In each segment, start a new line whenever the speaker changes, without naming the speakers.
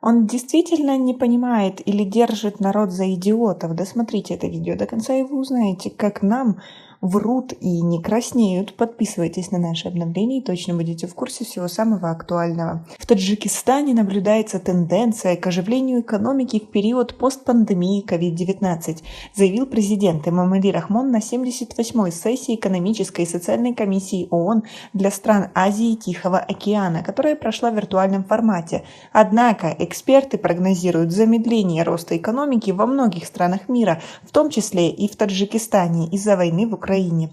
Он действительно не понимает или держит народ за идиотов? Досмотрите это видео до конца, и вы узнаете, как нам врут и не краснеют. Подписывайтесь на наши обновления и точно будете в курсе всего самого актуального. В Таджикистане наблюдается тенденция к оживлению экономики в период постпандемии COVID-19, заявил президент Эмомали Рахмон на 78-й сессии экономической и социальной комиссии ООН для стран Азии и Тихого океана, которая прошла в виртуальном формате. Однако эксперты прогнозируют замедление роста экономики во многих странах мира, в том числе и в Таджикистане, из-за войны в Украине.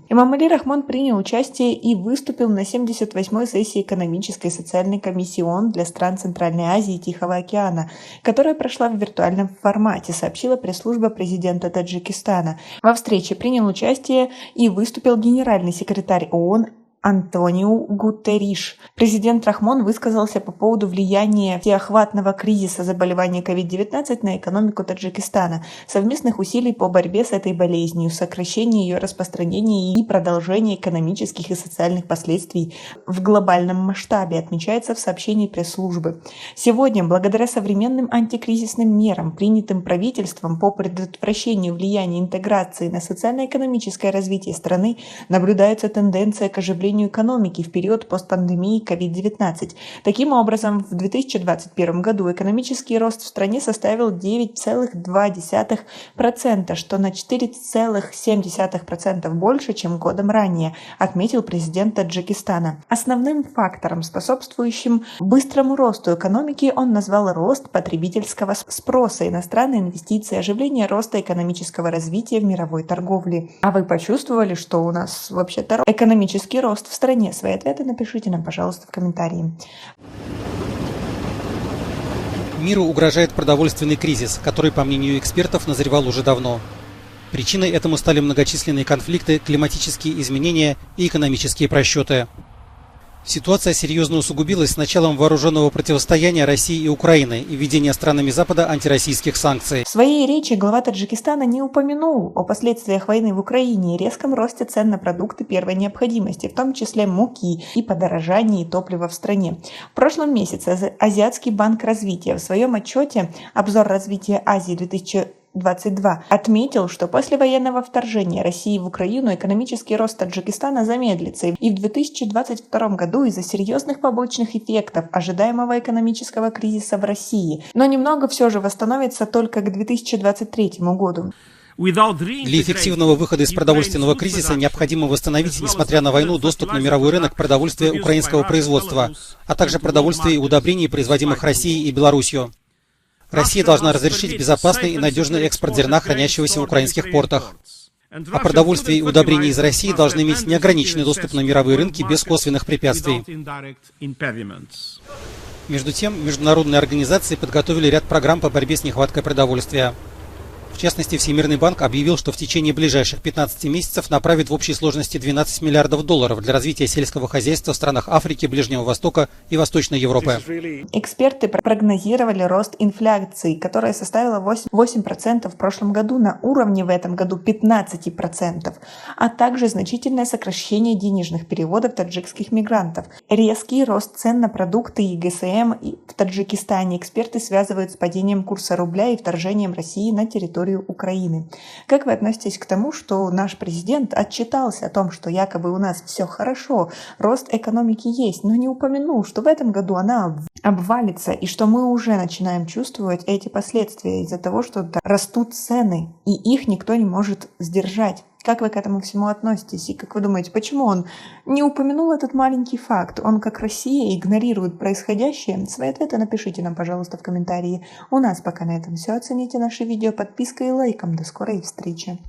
Эмомали Рахмон принял участие и выступил на 78-й сессии экономической и социальной комиссии ООН для стран Центральной Азии и Тихого океана, которая прошла в виртуальном формате, сообщила пресс-служба президента Таджикистана. Во встрече принял участие и выступил генеральный секретарь ООН Антониу Гутерриш. Президент Рахмон высказался по поводу влияния всеохватного кризиса заболевания COVID-19 на экономику Таджикистана, совместных усилий по борьбе с этой болезнью, сокращения ее распространения и продолжения экономических и социальных последствий в глобальном масштабе, отмечается в сообщении пресс-службы. Сегодня, благодаря современным антикризисным мерам, принятым правительством по предотвращению влияния интеграции на социально-экономическое развитие страны, наблюдается тенденция к оживлению экономики в период постпандемии COVID-19. Таким образом, в 2021 году экономический рост в стране составил 9,2%, что на 4,7% больше, чем годом ранее, отметил президент Таджикистана. Основным фактором, способствующим быстрому росту экономики, он назвал рост потребительского спроса, иностранные инвестиции, оживление роста экономического развития в мировой торговле. А вы почувствовали, что у нас вообще-то экономический рост в стране? Свои ответы напишите нам, пожалуйста, в комментарии.
Миру угрожает продовольственный кризис, который, по мнению экспертов, назревал уже давно. Причиной этому стали многочисленные конфликты, климатические изменения и экономические просчеты. Ситуация серьезно усугубилась с началом вооруженного противостояния России и Украины и введения странами Запада антироссийских санкций.
В своей речи глава Таджикистана не упомянул о последствиях войны в Украине и резком росте цен на продукты первой необходимости, в том числе муки, и подорожании топлива в стране. В прошлом месяце Азиатский банк развития в своем отчете «Обзор развития Азии 2022 отметил, что после военного вторжения России в Украину экономический рост Таджикистана замедлится, и в 2022 году из-за серьезных побочных эффектов ожидаемого экономического кризиса в России, но немного все же восстановится только к 2023 году.
Для эффективного выхода из продовольственного кризиса необходимо восстановить, несмотря на войну, доступ на мировой рынок продовольствия украинского производства, а также продовольствия и удобрений, производимых Россией и Беларусью. Россия должна разрешить безопасный и надежный экспорт зерна, хранящегося в украинских портах. А продовольствие и удобрения из России должны иметь неограниченный доступ на мировые рынки без косвенных препятствий. Между тем, международные организации подготовили ряд программ по борьбе с нехваткой продовольствия. В частности, Всемирный банк объявил, что в течение ближайших 15 месяцев направит в общей сложности $12 миллиардов для развития сельского хозяйства в странах Африки, Ближнего Востока и Восточной Европы.
Эксперты прогнозировали рост инфляции, которая составила 8% в прошлом году, на уровне в этом году 15%, а также значительное сокращение денежных переводов таджикских мигрантов. Резкий рост цен на продукты и ГСМ в Таджикистане эксперты связывают с падением курса рубля и вторжением России на территорию Украины. Как вы относитесь к тому, что наш президент отчитался о том, что якобы у нас все хорошо, рост экономики есть, но не упомянул, что в этом году она обвалится и что мы уже начинаем чувствовать эти последствия из-за того, что растут цены и их никто не может сдержать? Как вы к этому всему относитесь? И как вы думаете, почему он не упомянул этот маленький факт? Он, как Россия, игнорирует происходящее? Свои ответы напишите нам, пожалуйста, в комментарии. У нас пока на этом все. Оцените наше видео подпиской и лайком. До скорой встречи.